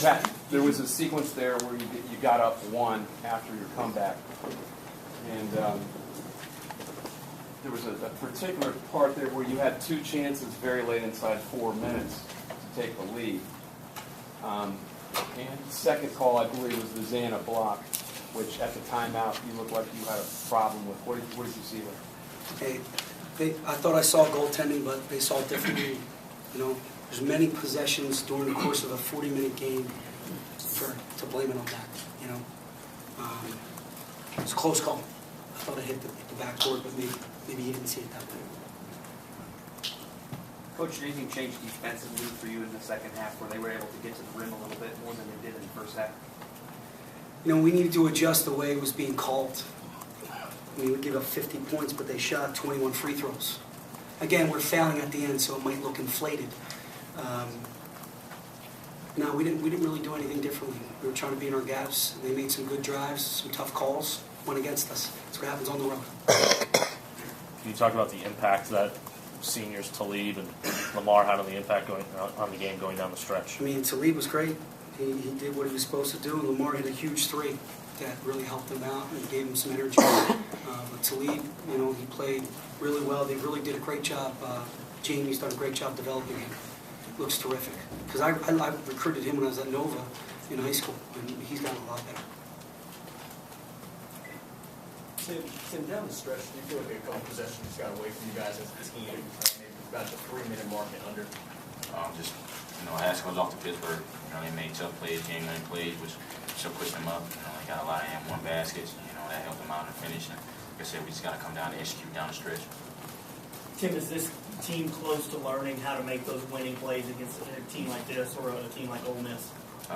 Pat, there was a sequence there where you got up one after your comeback, and there was a particular part there where you had two chances very late inside 4 minutes to take the lead. And the second call, I believe, was the Zana block, which at the timeout you looked like you had a problem with. What did you see there? I thought I saw goaltending, but they saw it differently. You know, there's many possessions during the course of a 40-minute game to blame it on that. You know, it's a close call. I thought I hit the backboard, but maybe you didn't see it that way. Coach, did anything change defensively for you in the second half where they were able to get to the rim a little bit more than they did in the first half? You know, we needed to adjust the way it was being called. We would give up 50 points, but they shot 21 free throws. Again, we're fouling at the end, so it might look inflated. No, we didn't really do anything differently. We were trying to be in our gaps. They made some good drives, some tough calls, went against us. That's what happens on the road. Can you talk about the impact that seniors Talib and Lamar had on the impact on the game going down the stretch? I mean, Talib was great. He did what he was supposed to do, and Lamar hit a huge three that really helped him out and gave him some energy. But Talib, you know, he played really well. They really did a great job. Jamie's done a great job developing him. Looks terrific. Because I recruited him when I was at Nova in high school, and he's gotten a lot better. Tim, down the stretch, do you feel like a couple possessions got away from you guys as a team, maybe about the 3-minute mark and under? Just, hats goes off to Pittsburgh. They made tough plays, game-winning plays, which should push them up. They got a lot of M1 baskets. That helped them out in the finish. And like I said, we just got to come down and execute down the stretch. Tim, is this team close to learning how to make those winning plays against a team like this or a team like Ole Miss?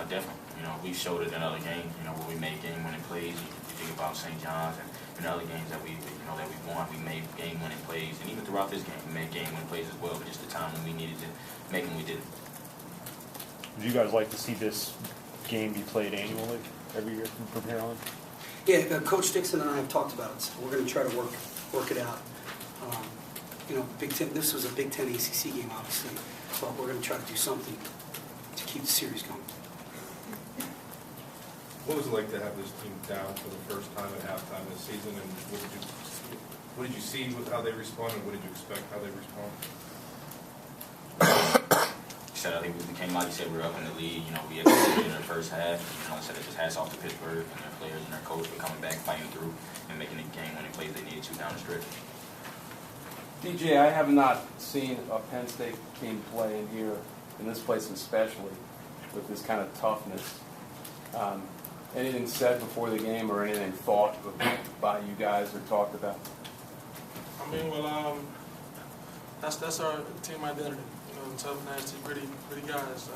Definitely. We showed it in other games, where we made game-winning plays. You think about St. John's and in other games that we won, we made game-winning plays. And even throughout this game, we made game-winning plays as well. But just the time when we needed to make them, we did it. Would you guys like to see this game be played annually every year from here on? Yeah, Coach Dixon and I have talked about it. So we're going to try to work it out. Big Ten. This was a Big Ten ACC game, obviously, but we're going to try to do something to keep the series going. What was it like to have this team down for the first time at halftime this season, and what did you see with how they responded? What did you expect how they respond? I think we came out, he said we were up in the lead. We executed in the first half. I said it just hats off to Pittsburgh and their players and their coach for coming back, fighting through, and making the game-winning plays they needed to down the stretch. DJ, I have not seen a Penn State team play in here, in this place especially, with this kind of toughness. Anything said before the game or anything thought by you guys or talked about? That's our team identity. Tough, nasty, gritty guys.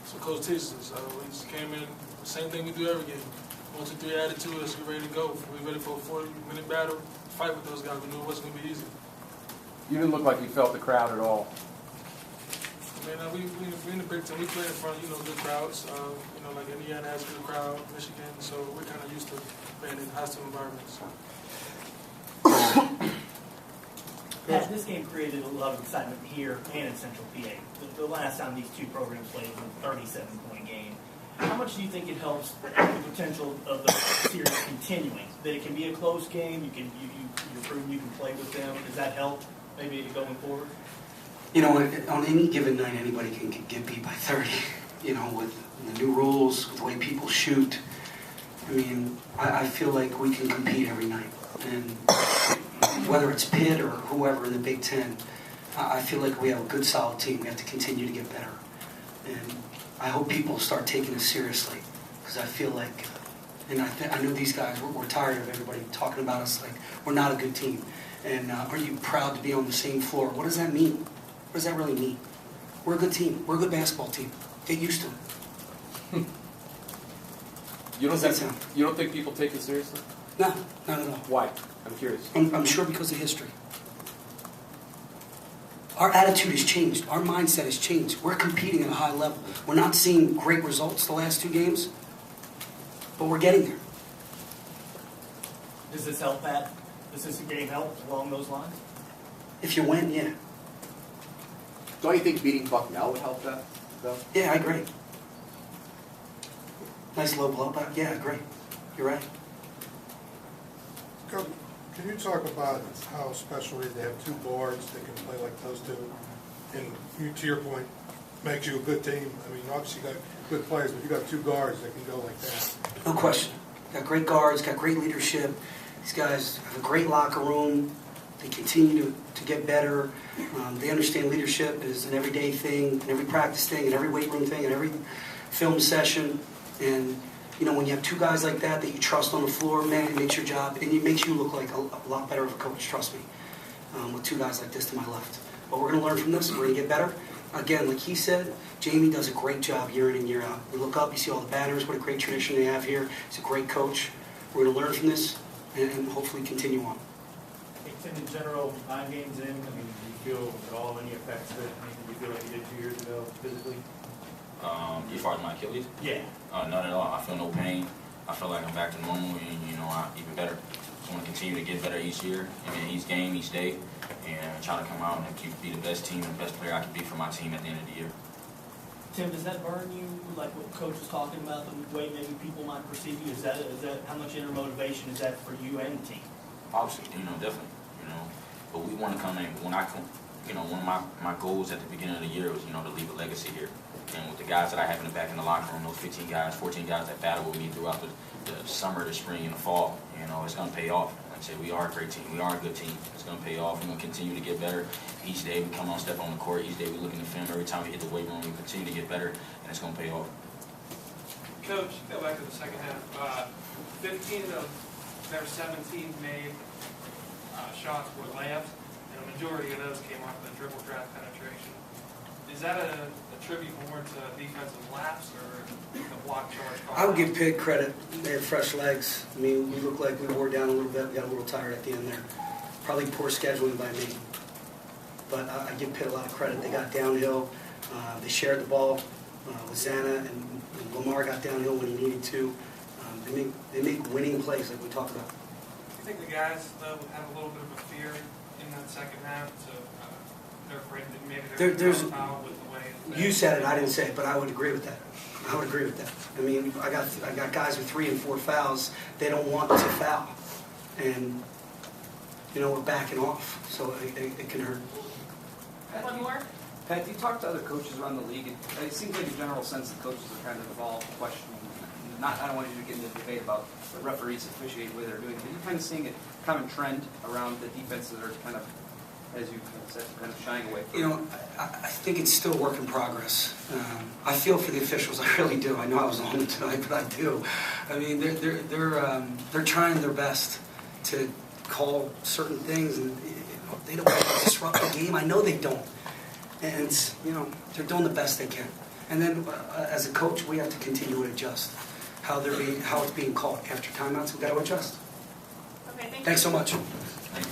So Coach teaches us. We just came in, same thing we do every game. 1, 2, 3 attitude, let's get ready to go. We're ready for a 40-minute battle, fight with those guys. We knew it wasn't going to be easy. You didn't look like you felt the crowd at all. We in the Big Ten. We play in front of, good crowds. Like Indiana has a good crowd, Michigan, so we're kind of used to being in hostile environments. Pat, this game created a lot of excitement here and in Central PA. The last time these two programs played was a 37-point game. How much do you think it helps the potential of the series continuing? That it can be a close game, you're proving you can play with them. Does that help maybe going forward? On any given night, anybody can get beat by 30. With the new rules, with the way people shoot. I feel like we can compete every night. And whether it's Pitt or whoever in the Big Ten, I feel like we have a good, solid team. We have to continue to get better. And I hope people start taking us seriously, because I feel like, and I know these guys, we're tired of everybody talking about us like we're not a good team. And are you proud to be on the same floor? What does that mean? What does that really mean? We're a good team. We're a good basketball team. Get used to it. You don't think people take it seriously? No, not at all. Why? I'm curious. I'm sure because of history. Our attitude has changed. Our mindset has changed. We're competing at a high level. We're not seeing great results the last 2 games, but we're getting there. Does this help, Pat? Does this game help along those lines? If you win, yeah. Don't you think beating Bucknell would help that, though? Yeah, I agree. Nice low blow, but yeah, great. You're right. Coach, can you talk about how special it is to have two guards that can play like those two? And you, to your point, makes you a good team. I mean, obviously you got good players, but you got two guards that can go like that. No question. Got great guards, got great leadership. These guys have a great locker room. They continue to get better. They understand leadership is an everyday thing, an every practice thing, an every weight room thing, and every film session. And, you know, when you have two guys like that you trust on the floor, man, it makes your job, and it makes you look like a lot better of a coach, trust me, with two guys like this to my left. But we're going to learn from this. We're going to get better. Again, like he said, Jamie does a great job year in and year out. You look up, you see all the banners, what a great tradition they have here. He's a great coach. We're going to learn from this and hopefully continue on. Tim, in general, 9 games in, I mean, do you feel at all any effects of it? Anything you feel like you did 2 years ago physically? As far as my Achilles? Yeah. Not at all. I feel no pain. I feel like I'm back to normal and, even better. So I want to continue to get better each year, and each game, each day, and try to come out and be the best team and the best player I can be for my team at the end of the year. Tim, does that burn you, like what Coach was talking about, the way maybe people might perceive you? Is that how much inner motivation is that for you and the team? Obviously, definitely, But we want to come in, when I come, one of my goals at the beginning of the year was, to leave a legacy here. And with the guys that I have in the back in the locker room, those 15 guys, 14 guys that battle with me throughout the summer, the spring, and the fall, it's going to pay off. Like I said, we are a great team. We are a good team. It's going to pay off. We're going to continue to get better. Each day we come on, step on the court. Each day we look in the film. Every time we hit the weight room, we continue to get better, and it's going to pay off. Coach, go back to the second half. 15 of their 17 made shots were layups, and a majority of those came off the dribble drive penetration. Is that a tribute more to defensive lapse or the block charge? I would give Pitt credit. They had fresh legs. I mean, we looked like we wore down a little bit. We got a little tired at the end there. Probably poor scheduling by me. But I give Pitt a lot of credit. They got downhill. They shared the ball with Zana, and Lamar got downhill when he needed to. They make winning plays like we talked about. Do you think the guys, though, have a little bit of a fear in that second half? So they're afraid that maybe they're foul with the way. You said it, I didn't say it, but I would agree with that. I would agree with that. I mean, I got guys with 3 and 4 fouls. They don't want to foul, and we're backing off, so it can hurt. One more. Pat, you talked to other coaches around the league. It seems like a general sense that coaches are kind of involved questioning. I don't want you to get into a debate about the referees officiating the way they're doing, but you're kind of seeing a common trend around the defenses that are kind of, as you said, kind of shying away from. I think it's still a work in progress. I feel for the officials, I really do. I know I was on them tonight, but I do. I mean, they're trying their best to call certain things, and they don't want to disrupt the game. I know they don't, and they're doing the best they can. And then, as a coach, we have to continue to adjust how it's being called after timeouts. We've got to adjust. Okay, Thanks so much. Thank you.